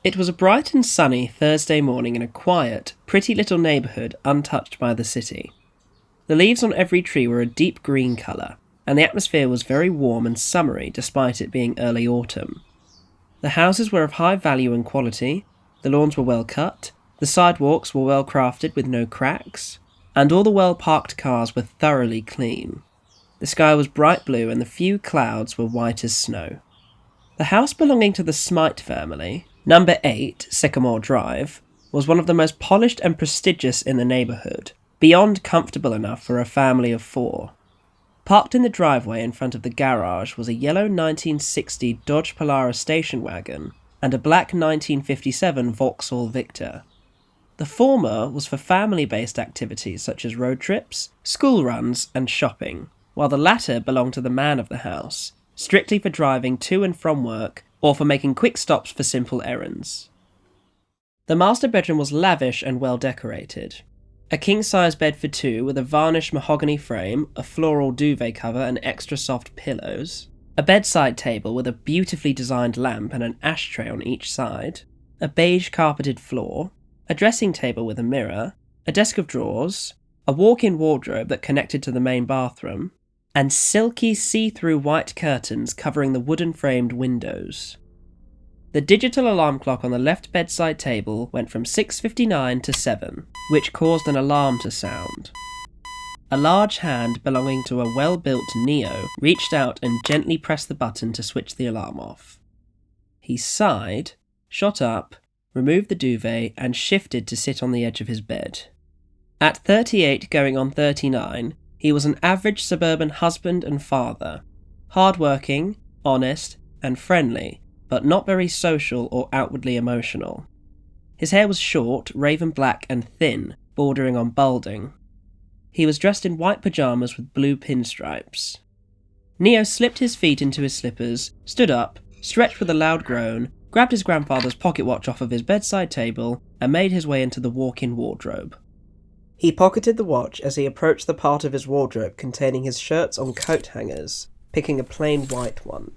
It was a bright and sunny Thursday morning in a quiet, pretty little neighbourhood untouched by the city. The leaves on every tree were a deep green colour, and the atmosphere was very warm and summery despite it being early autumn. The houses were of high value and quality, the lawns were well cut, the sidewalks were well crafted with no cracks, and all the well-parked cars were thoroughly clean. The sky was bright blue and the few clouds were white as snow. The house belonging to the Smite family, number 8, Sycamore Drive, was one of the most polished and prestigious in the neighbourhood, beyond comfortable enough for a family of 4. Parked in the driveway in front of the garage was a yellow 1960 Dodge Polaris station wagon and a black 1957 Vauxhall Victor. The former was for family-based activities such as road trips, school runs and shopping, while the latter belonged to the man of the house, strictly for driving to and from work or for making quick stops for simple errands. The master bedroom was lavish and well decorated. A king-size bed for 2 with a varnished mahogany frame, a floral duvet cover and extra soft pillows, a bedside table with a beautifully designed lamp and an ashtray on each side, a beige carpeted floor, a dressing table with a mirror, a desk of drawers, a walk-in wardrobe that connected to the main bathroom, and silky see-through white curtains covering the wooden-framed windows. The digital alarm clock on the left bedside table went from 6:59 to 7, which caused an alarm to sound. A large hand belonging to a well-built Neo reached out and gently pressed the button to switch the alarm off. He sighed, shot up, removed the duvet, and shifted to sit on the edge of his bed. At 38 going on 39, he was an average suburban husband and father, hard-working, honest, and friendly, but not very social or outwardly emotional. His hair was short, raven black and thin, bordering on balding. He was dressed in white pyjamas with blue pinstripes. Neo slipped his feet into his slippers, stood up, stretched with a loud groan, grabbed his grandfather's pocket watch off of his bedside table, and made his way into the walk-in wardrobe. He pocketed the watch as he approached the part of his wardrobe containing his shirts on coat hangers, picking a plain white one.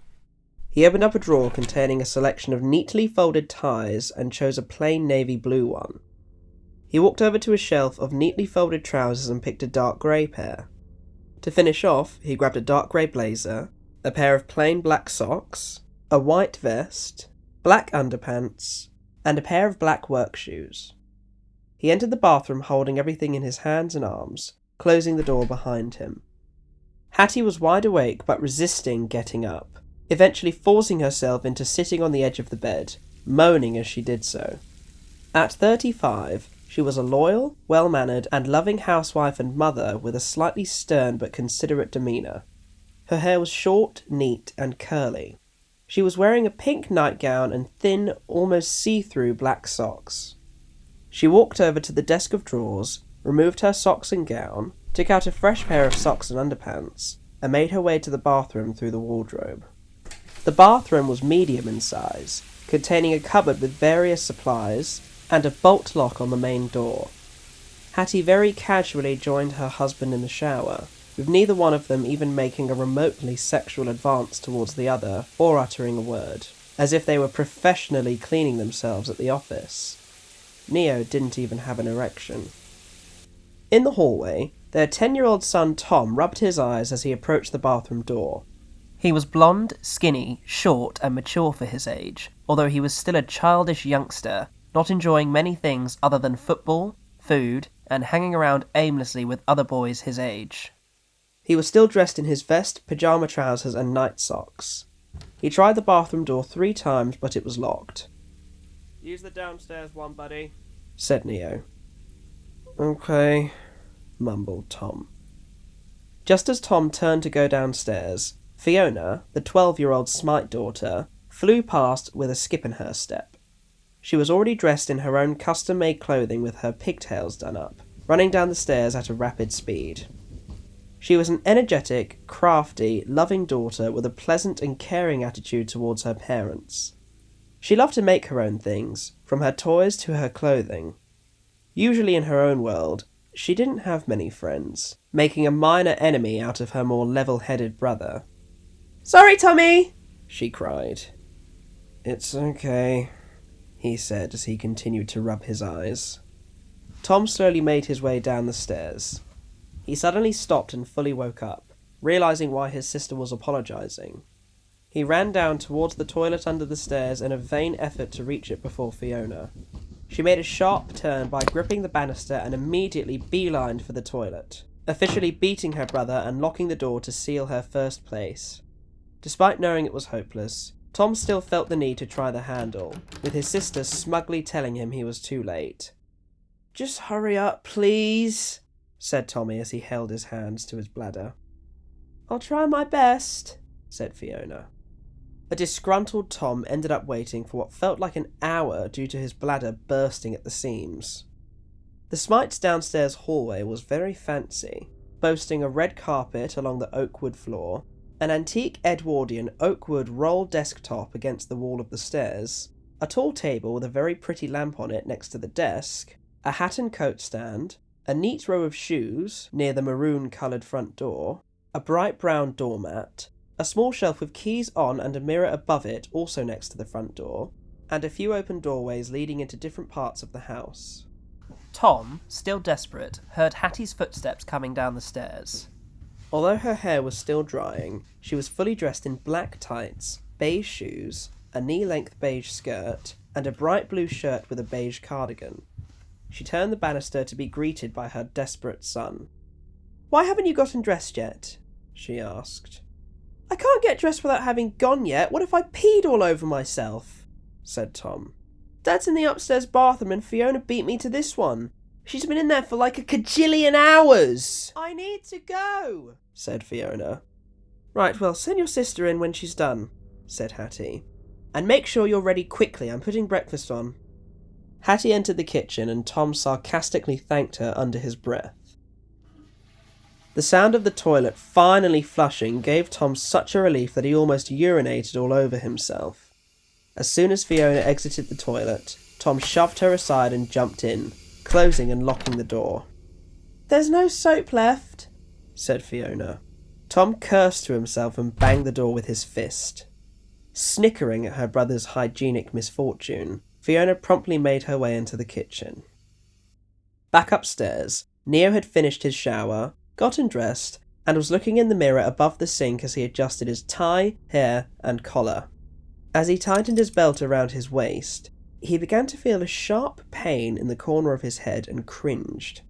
He opened up a drawer containing a selection of neatly folded ties and chose a plain navy blue one. He walked over to a shelf of neatly folded trousers and picked a dark grey pair. To finish off, he grabbed a dark grey blazer, a pair of plain black socks, a white vest, black underpants, and a pair of black work shoes. He entered the bathroom holding everything in his hands and arms, closing the door behind him. Hattie was wide awake but resisting getting up, eventually forcing herself into sitting on the edge of the bed, moaning as she did so. At 35, she was a loyal, well-mannered and loving housewife and mother with a slightly stern but considerate demeanour. Her hair was short, neat and curly. She was wearing a pink nightgown and thin, almost see-through black socks. She walked over to the desk of drawers, removed her socks and gown, took out a fresh pair of socks and underpants, and made her way to the bathroom through the wardrobe. The bathroom was medium in size, containing a cupboard with various supplies, and a bolt lock on the main door. Hattie very casually joined her husband in the shower, with neither one of them even making a remotely sexual advance towards the other, or uttering a word, as if they were professionally cleaning themselves at the office. Neo didn't even have an erection. In the hallway, their 10-year-old son Tom rubbed his eyes as he approached the bathroom door. He was blonde, skinny, short, and mature for his age, although he was still a childish youngster, not enjoying many things other than football, food, and hanging around aimlessly with other boys his age. He was still dressed in his vest, pyjama trousers, and night socks. He tried the bathroom door 3 times, but it was locked. "Use the downstairs one, buddy," said Neo. "Okay," mumbled Tom. Just as Tom turned to go downstairs, Fiona, the 12-year-old Smite daughter, flew past with a skip in her step. She was already dressed in her own custom-made clothing with her pigtails done up, running down the stairs at a rapid speed. She was an energetic, crafty, loving daughter with a pleasant and caring attitude towards her parents. She loved to make her own things, from her toys to her clothing. Usually in her own world, she didn't have many friends, making a minor enemy out of her more level-headed brother. "Sorry, Tommy!" she cried. "It's okay," he said as he continued to rub his eyes. Tom slowly made his way down the stairs. He suddenly stopped and fully woke up, realising why his sister was apologising. He ran down towards the toilet under the stairs in a vain effort to reach it before Fiona. She made a sharp turn by gripping the banister and immediately beelined for the toilet, officially beating her brother and locking the door to seal her first place. Despite knowing it was hopeless, Tom still felt the need to try the handle, with his sister smugly telling him he was too late. "Just hurry up, please," said Tommy as he held his hands to his bladder. "I'll try my best," said Fiona. A disgruntled Tom ended up waiting for what felt like an hour due to his bladder bursting at the seams. The Smites' downstairs hallway was very fancy, boasting a red carpet along the oak wood floor, an antique Edwardian oak wood roll desktop against the wall of the stairs, a tall table with a very pretty lamp on it next to the desk, a hat and coat stand, a neat row of shoes near the maroon-coloured front door, a bright brown doormat, a small shelf with keys on and a mirror above it also next to the front door, and a few open doorways leading into different parts of the house. Tom, still desperate, heard Hattie's footsteps coming down the stairs. Although her hair was still drying, she was fully dressed in black tights, beige shoes, a knee-length beige skirt, and a bright blue shirt with a beige cardigan. She turned the banister to be greeted by her desperate son. "Why haven't you gotten dressed yet?" she asked. "I can't get dressed without having gone yet. What if I peed all over myself?" said Tom. "Dad's in the upstairs bathroom and Fiona beat me to this one. She's been in there for like a cajillion hours." "I need to go," said Fiona. "Right, well, send your sister in when she's done," said Hattie. "And make sure you're ready quickly, I'm putting breakfast on." Hattie entered the kitchen and Tom sarcastically thanked her under his breath. The sound of the toilet finally flushing gave Tom such a relief that he almost urinated all over himself. As soon as Fiona exited the toilet, Tom shoved her aside and jumped in, closing and locking the door. "There's no soap left," said Fiona. Tom cursed to himself and banged the door with his fist. Snickering at her brother's hygienic misfortune, Fiona promptly made her way into the kitchen. Back upstairs, Neo had finished his shower, gotten dressed, and was looking in the mirror above the sink as he adjusted his tie, hair, and collar. As he tightened his belt around his waist, he began to feel a sharp pain in the corner of his head and cringed.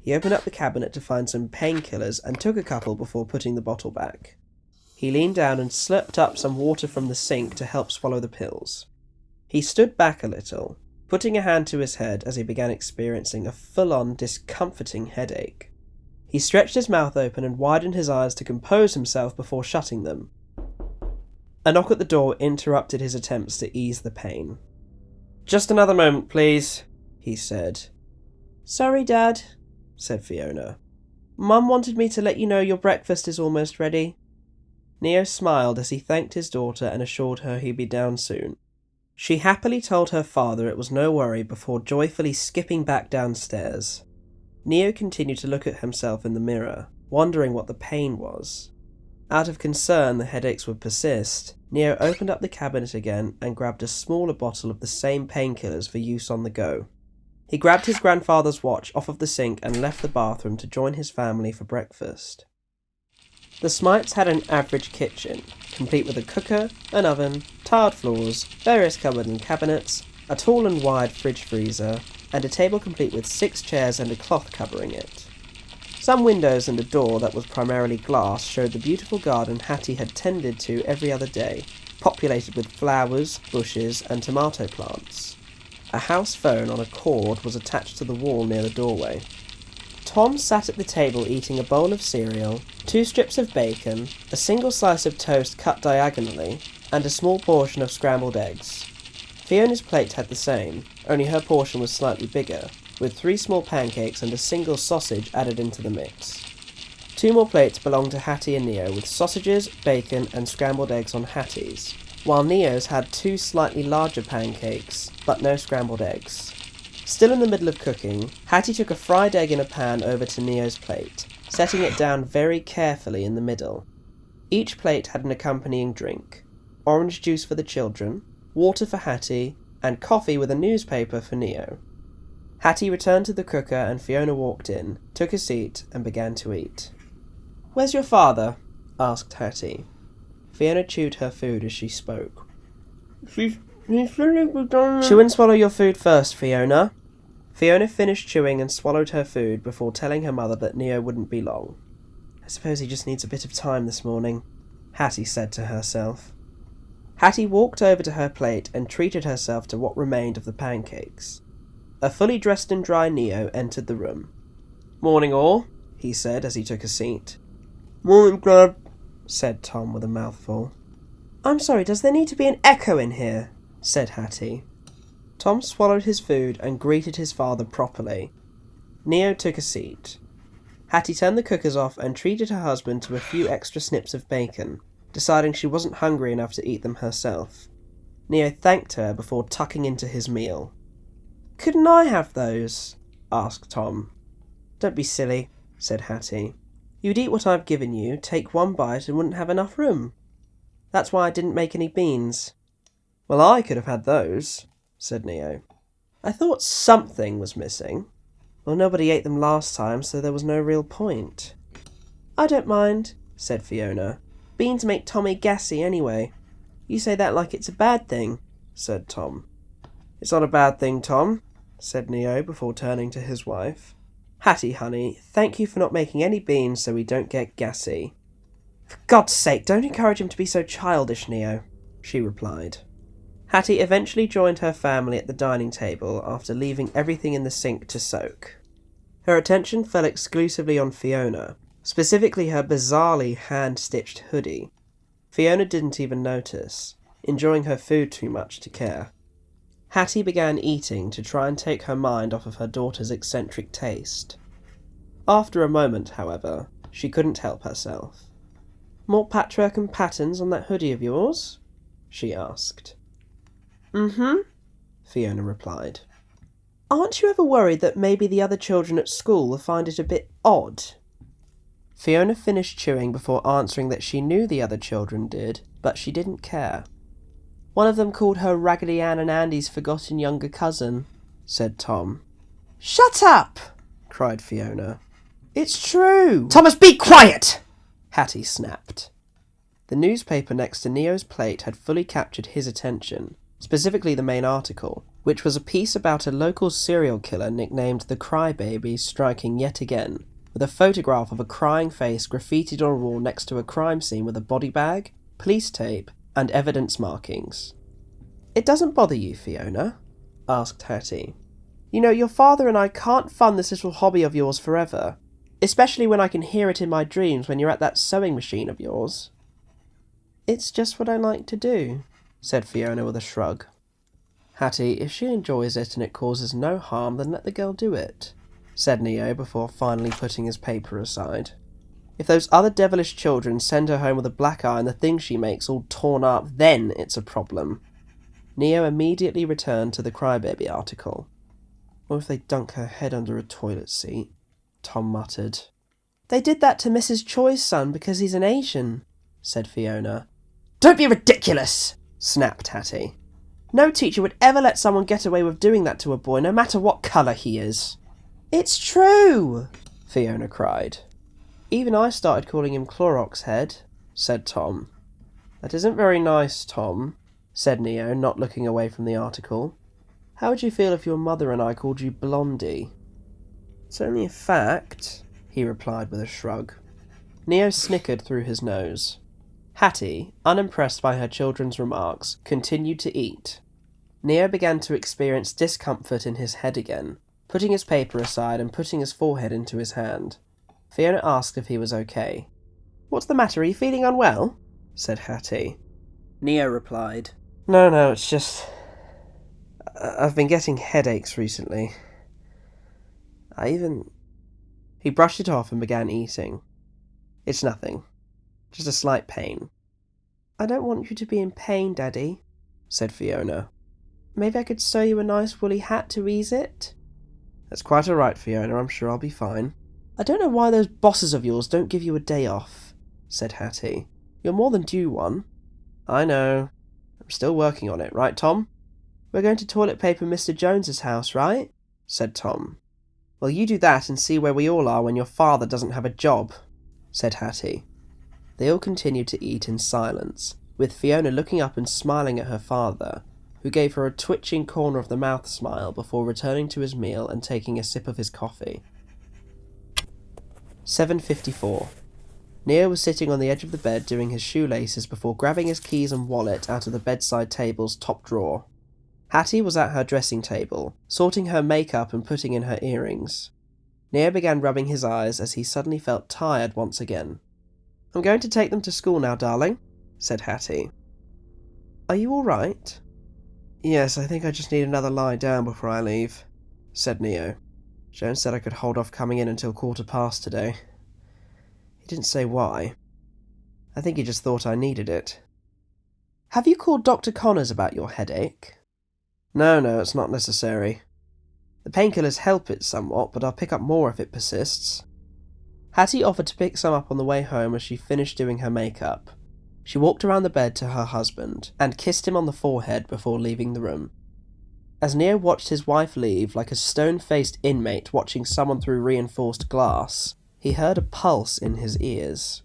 He opened up the cabinet to find some painkillers and took a couple before putting the bottle back. He leaned down and slurped up some water from the sink to help swallow the pills. He stood back a little, putting a hand to his head as he began experiencing a full-on, discomforting headache. He stretched his mouth open and widened his eyes to compose himself before shutting them. A knock at the door interrupted his attempts to ease the pain. "Just another moment, please," he said. "Sorry, Dad," said Fiona. "Mum wanted me to let you know your breakfast is almost ready." Neo smiled as he thanked his daughter and assured her he'd be down soon. She happily told her father it was no worry before joyfully skipping back downstairs. Neo continued to look at himself in the mirror, wondering what the pain was. Out of concern the headaches would persist, Neo opened up the cabinet again and grabbed a smaller bottle of the same painkillers for use on the go. He grabbed his grandfather's watch off of the sink and left the bathroom to join his family for breakfast. The Smites had an average kitchen, complete with a cooker, an oven, tiled floors, various cupboards and cabinets, a tall and wide fridge freezer, and a table complete with 6 chairs and a cloth covering it. Some windows and a door that was primarily glass showed the beautiful garden Hattie had tended to every other day, populated with flowers, bushes, and tomato plants. A house phone on a cord was attached to the wall near the doorway. Tom sat at the table eating a bowl of cereal, 2 strips of bacon, a single slice of toast cut diagonally, and a small portion of scrambled eggs. Fiona's plate had the same, only her portion was slightly bigger, with 3 small pancakes and a single sausage added into the mix. 2 more plates belonged to Hattie and Neo, with sausages, bacon, and scrambled eggs on Hattie's, while Neo's had 2 slightly larger pancakes, but no scrambled eggs. Still in the middle of cooking, Hattie took a fried egg in a pan over to Neo's plate, setting it down very carefully in the middle. Each plate had an accompanying drink: orange juice for the children, water for Hattie, and coffee with a newspaper for Neo. Hattie returned to the cooker and Fiona walked in, took a seat, and began to eat. "Where's your father?" asked Hattie. Fiona chewed her food as she spoke. Chew and swallow your food first, Fiona. Fiona finished chewing and swallowed her food before telling her mother that Neo wouldn't be long. "I suppose he just needs a bit of time this morning," Hattie said to herself. Hattie walked over to her plate and treated herself to what remained of the pancakes. A fully dressed and dry Neo entered the room. "Morning all," he said as he took a seat. "Morning, Dad," said Tom with a mouthful. "I'm sorry, does there need to be an echo in here?" said Hattie. Tom swallowed his food and greeted his father properly. Neo took a seat. Hattie turned the cookers off and treated her husband to a few extra snips of bacon, deciding she wasn't hungry enough to eat them herself. Neo thanked her before tucking into his meal. "Couldn't I have those?" asked Tom. "Don't be silly," said Hattie. "You'd eat what I've given you, take one bite and wouldn't have enough room. That's why I didn't make any beans." "Well, I could have had those," said Neo. "I thought something was missing." "Well, nobody ate them last time, so there was no real point." "I don't mind," said Fiona. "Beans make Tommy gassy anyway." "You say that like it's a bad thing," said Tom. "It's not a bad thing, Tom," said Neo before turning to his wife. "Hattie, honey, thank you for not making any beans so we don't get gassy." "For God's sake, don't encourage him to be so childish, Neo," she replied. Hattie eventually joined her family at the dining table after leaving everything in the sink to soak. Her attention fell exclusively on Fiona, specifically her bizarrely hand-stitched hoodie. Fiona didn't even notice, enjoying her food too much to care. Hattie began eating to try and take her mind off of her daughter's eccentric taste. After a moment, however, she couldn't help herself. "More patchwork and patterns on that hoodie of yours?" she asked. "Mm-hmm," Fiona replied. "Aren't you ever worried that maybe the other children at school will find it a bit odd?" Fiona finished chewing before answering that she knew the other children did, but she didn't care. "One of them called her Raggedy Ann and Andy's forgotten younger cousin," said Tom. "Shut up!" cried Fiona. "It's true!" "Thomas, be quiet!" Hattie snapped. The newspaper next to Neo's plate had fully captured his attention, specifically the main article, which was a piece about a local serial killer nicknamed the Crybaby striking yet again, with a photograph of a crying face graffitied on a wall next to a crime scene with a body bag, police tape, and evidence markings. "It doesn't bother you, Fiona?" asked Hattie. "You know, your father and I can't fund this little hobby of yours forever, especially when I can hear it in my dreams when you're at that sewing machine of yours." "It's just what I like to do," said Fiona with a shrug. "Hattie, if she enjoys it and it causes no harm, then let the girl do it," said Neo before finally putting his paper aside. "If those other devilish children send her home with a black eye and the things she makes all torn up, then it's a problem." Neo immediately returned to the Crybaby article. "Or if they dunk her head under a toilet seat," Tom muttered. "They did that to Mrs. Choi's son because he's an Asian," said Fiona. "Don't be ridiculous!" snapped Hattie. "No teacher would ever let someone get away with doing that to a boy, no matter what colour he is." "It's true!" Fiona cried. "Even I started calling him Clorox Head," said Tom. "That isn't very nice, Tom," said Neo, not looking away from the article. "How would you feel if your mother and I called you Blondie?" "It's only a fact," he replied with a shrug. Neo snickered through his nose. Hattie, unimpressed by her children's remarks, continued to eat. Neo began to experience discomfort in his head again, putting his paper aside and putting his forehead into his hand. Fiona asked if he was okay. "What's the matter, are you feeling unwell?" said Hattie. Neo replied, No, it's just... I've been getting headaches recently. He brushed it off and began eating. "It's nothing. Just a slight pain." "I don't want you to be in pain, Daddy," said Fiona. "Maybe I could sew you a nice woolly hat to ease it?" "That's quite all right, Fiona. I'm sure I'll be fine." "I don't know why those bosses of yours don't give you a day off," said Hattie. "You're more than due one." "I know. I'm still working on it, right, Tom?" "We're going to toilet paper Mr. Jones's house, right?" said Tom. "Well, you do that and see where we all are when your father doesn't have a job," said Hattie. They all continued to eat in silence, with Fiona looking up and smiling at her father, who gave her a twitching corner-of-the-mouth smile before returning to his meal and taking a sip of his coffee. 7:54. Neo was sitting on the edge of the bed doing his shoelaces before grabbing his keys and wallet out of the bedside table's top drawer. Hattie was at her dressing table, sorting her makeup and putting in her earrings. Neo began rubbing his eyes as he suddenly felt tired once again. "I'm going to take them to school now, darling," said Hattie. "Are you all right?" "Yes, I think I just need another lie down before I leave," said Neo. "Jones said I could hold off coming in until 1:15 today. He didn't say why. I think he just thought I needed it." "Have you called Dr. Connors about your headache?" No, it's not necessary. The painkillers help it somewhat, but I'll pick up more if it persists." Hattie offered to pick some up on the way home as she finished doing her makeup. She walked around the bed to her husband and kissed him on the forehead before leaving the room. As Neo watched his wife leave like a stone-faced inmate watching someone through reinforced glass, he heard a pulse in his ears.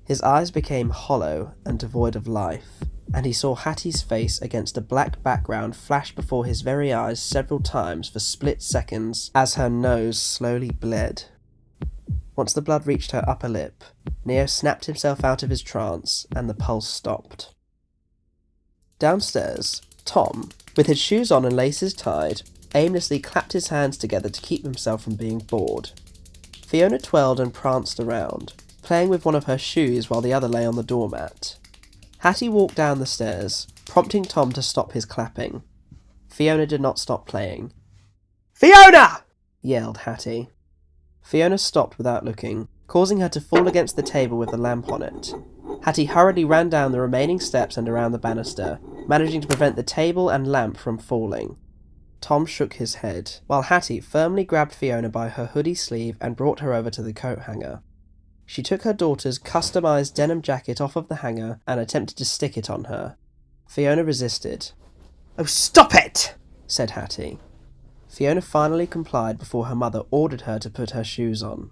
His eyes became hollow and devoid of life, and he saw Hattie's face against a black background flash before his very eyes several times for split seconds as her nose slowly bled. Once the blood reached her upper lip, Neo snapped himself out of his trance and the pulse stopped. Downstairs, Tom, with his shoes on and laces tied, aimlessly clapped his hands together to keep himself from being bored. Fiona twirled and pranced around, playing with one of her shoes while the other lay on the doormat. Hattie walked down the stairs, prompting Tom to stop his clapping. Fiona did not stop playing. "Fiona!" yelled Hattie. Fiona stopped without looking, causing her to fall against the table with the lamp on it. Hattie hurriedly ran down the remaining steps and around the banister, managing to prevent the table and lamp from falling. Tom shook his head, while Hattie firmly grabbed Fiona by her hoodie sleeve and brought her over to the coat hanger. She took her daughter's customised denim jacket off of the hanger and attempted to stick it on her. Fiona resisted. "Oh, stop it!" said Hattie. Fiona finally complied before her mother ordered her to put her shoes on.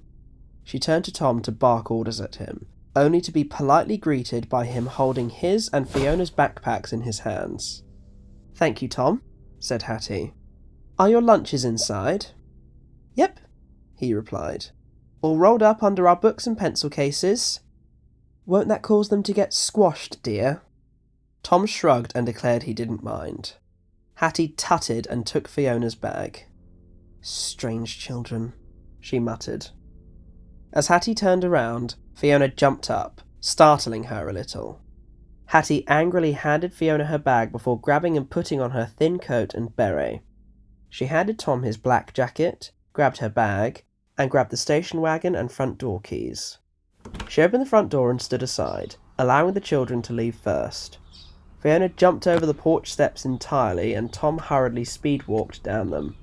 She turned to Tom to bark orders at him, only to be politely greeted by him holding his and Fiona's backpacks in his hands. "Thank you, Tom," said Hattie. "Are your lunches inside?" "Yep," he replied. "All rolled up under our books and pencil cases." "Won't that cause them to get squashed, dear?" Tom shrugged and declared he didn't mind. Hattie tutted and took Fiona's bag. "Strange children," she muttered. As Hattie turned around, Fiona jumped up, startling her a little. Hattie angrily handed Fiona her bag before grabbing and putting on her thin coat and beret. She handed Tom his black jacket, grabbed her bag, and grabbed the station wagon and front door keys. She opened the front door and stood aside, allowing the children to leave first. Fiona jumped over the porch steps entirely, and Tom hurriedly speed-walked down them.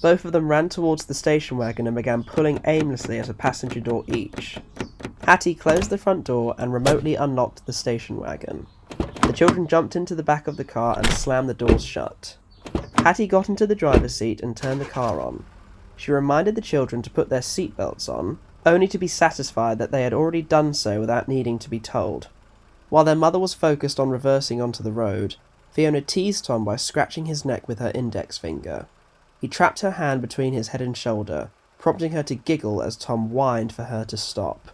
Both of them ran towards the station wagon and began pulling aimlessly at a passenger door each. Hattie closed the front door and remotely unlocked the station wagon. The children jumped into the back of the car and slammed the doors shut. Hattie got into the driver's seat and turned the car on. She reminded the children to put their seatbelts on, only to be satisfied that they had already done so without needing to be told. While their mother was focused on reversing onto the road, Fiona teased Tom by scratching his neck with her index finger. He trapped her hand between his head and shoulder, prompting her to giggle as Tom whined for her to stop.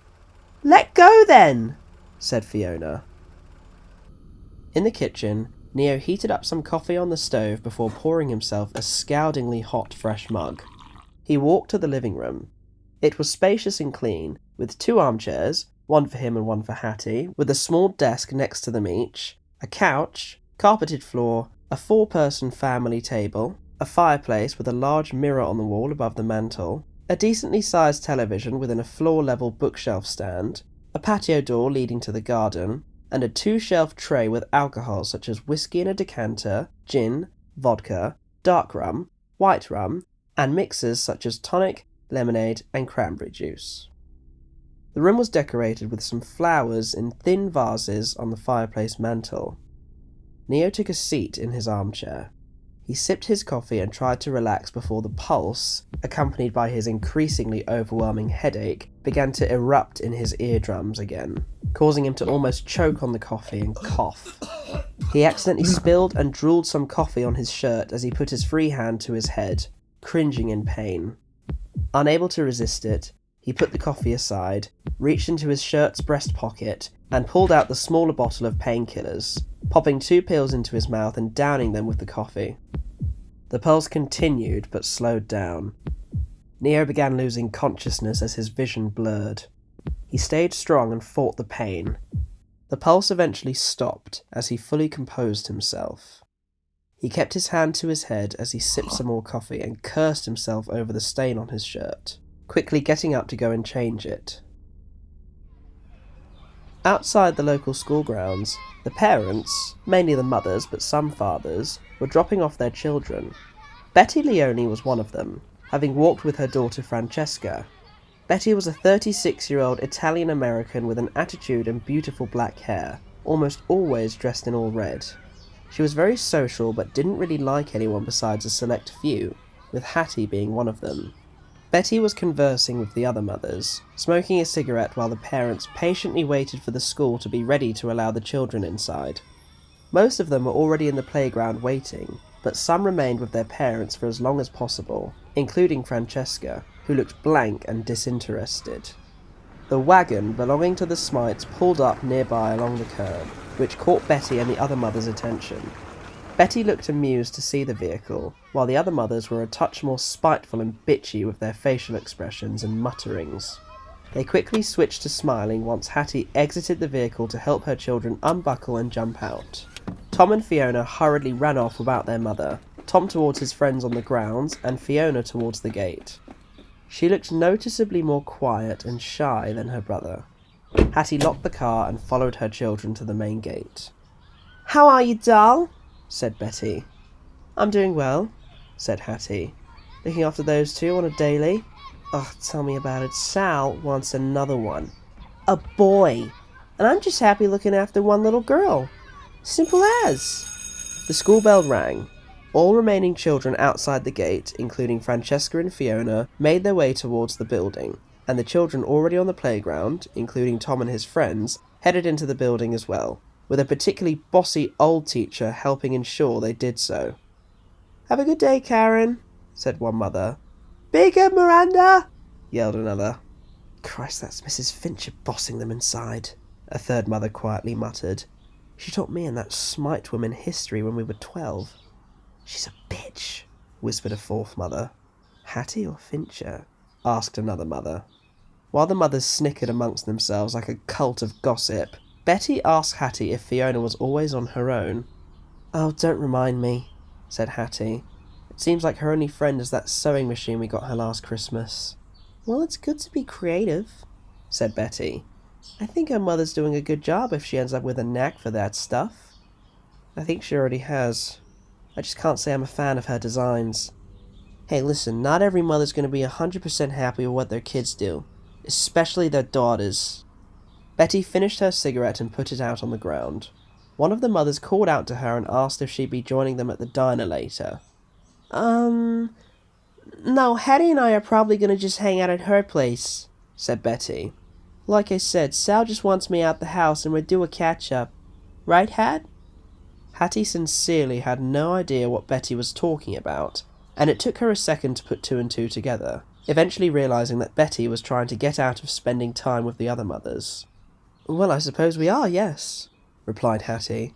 "Let go, then!" said Fiona. In the kitchen, Neo heated up some coffee on the stove before pouring himself a scaldingly hot fresh mug. He walked to the living room. It was spacious and clean, with 2 armchairs, one for him and one for Hattie, with a small desk next to them each, a couch, carpeted floor, a 4-person family table, a fireplace with a large mirror on the wall above the mantel, a decently sized television within a floor-level bookshelf stand, a patio door leading to the garden, and a 2-shelf tray with alcohol such as whiskey in a decanter, gin, vodka, dark rum, white rum, and mixers such as tonic, lemonade, and cranberry juice. The room was decorated with some flowers in thin vases on the fireplace mantel. Neo took a seat in his armchair. He sipped his coffee and tried to relax before the pulse, accompanied by his increasingly overwhelming headache, began to erupt in his eardrums again, causing him to almost choke on the coffee and cough. He accidentally spilled and drooled some coffee on his shirt as he put his free hand to his head, cringing in pain. Unable to resist it, he put the coffee aside, reached into his shirt's breast pocket, and pulled out the smaller bottle of painkillers, popping 2 pills into his mouth and downing them with the coffee. The pulse continued, but slowed down. Neo began losing consciousness as his vision blurred. He stayed strong and fought the pain. The pulse eventually stopped as he fully composed himself. He kept his hand to his head as he sipped some more coffee and cursed himself over the stain on his shirt, quickly getting up to go and change it. Outside the local school grounds, the parents, mainly the mothers but some fathers, were dropping off their children. Betty Leone was one of them, having walked with her daughter Francesca. Betty was a 36-year-old Italian-American with an attitude and beautiful black hair, almost always dressed in all red. She was very social but didn't really like anyone besides a select few, with Hattie being one of them. Betty was conversing with the other mothers, smoking a cigarette while the parents patiently waited for the school to be ready to allow the children inside. Most of them were already in the playground waiting, but some remained with their parents for as long as possible, including Francesca, who looked blank and disinterested. The wagon belonging to the Smites pulled up nearby along the curb, which caught Betty and the other mothers' attention. Betty looked amused to see the vehicle, while the other mothers were a touch more spiteful and bitchy with their facial expressions and mutterings. They quickly switched to smiling once Hattie exited the vehicle to help her children unbuckle and jump out. Tom and Fiona hurriedly ran off without their mother, Tom towards his friends on the grounds and Fiona towards the gate. She looked noticeably more quiet and shy than her brother. Hattie locked the car and followed her children to the main gate. "How are you, doll?" said Betty. "I'm doing well," said Hattie. "Looking after those two on a daily." "Oh, tell me about it. Sal wants another one. A boy. And I'm just happy looking after one little girl. Simple as." The school bell rang. All remaining children outside the gate, including Francesca and Fiona, made their way towards the building, and the children already on the playground, including Tom and his friends, headed into the building as well, with a particularly bossy old teacher helping ensure they did so. "Have a good day, Karen," said one mother. "Be good, Miranda," yelled another. "Christ, that's Mrs. Fincher bossing them inside," a third mother quietly muttered. "She taught me and that Smite woman history when we were 12. "She's a bitch," whispered a fourth mother. "Hattie or Fincher?" asked another mother. While the mothers snickered amongst themselves like a cult of gossip, Betty asked Hattie if Fiona was always on her own. "Oh, don't remind me," said Hattie. "It seems like her only friend is that sewing machine we got her last Christmas." "Well, it's good to be creative," said Betty. "I think her mother's doing a good job if she ends up with a knack for that stuff." "I think she already has. I just can't say I'm a fan of her designs." "Hey, listen, not every mother's going to be 100% happy with what their kids do, especially their daughters." Betty finished her cigarette and put it out on the ground. One of the mothers called out to her and asked if she'd be joining them at the diner later. No, Hattie and I are probably going to just hang out at her place," said Betty. "Like I said, Sal just wants me out the house and we'll do a catch-up. Right, Hat?" Hattie sincerely had no idea what Betty was talking about, and it took her a second to put two and two together, eventually realizing that Betty was trying to get out of spending time with the other mothers. "Well, I suppose we are, yes," replied Hattie.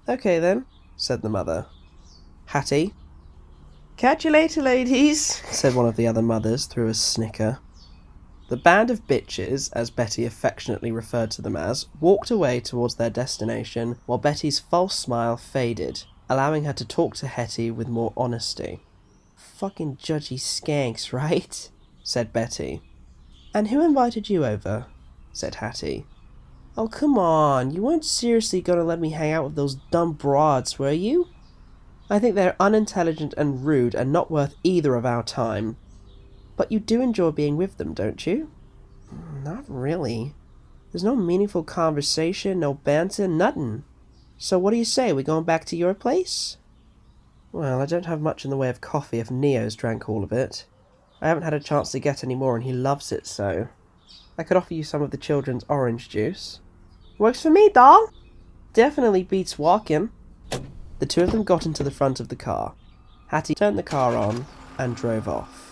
"Okay then," said the mother. "Hattie?" "Catch you later, ladies," said one of the other mothers through a snicker. The band of bitches, as Betty affectionately referred to them as, walked away towards their destination while Betty's false smile faded, allowing her to talk to Hetty with more honesty. "Fucking judgy skanks, right?" said Betty. "And who invited you over?" said Hattie. "Oh, come on, you weren't seriously going to let me hang out with those dumb broads, were you? I think they're unintelligent and rude and not worth either of our time. But you do enjoy being with them, don't you?" "Not really. There's no meaningful conversation, no banter, nothin'. So what do you say, we going back to your place?" Well, I don't have much in the way of coffee if Neo's drank all of it. I haven't had a chance to get any more and he loves it so. I could offer you some of the children's orange juice. Works for me, doll! Definitely beats walking. The two of them got into the front of the car. Hattie turned the car on and drove off.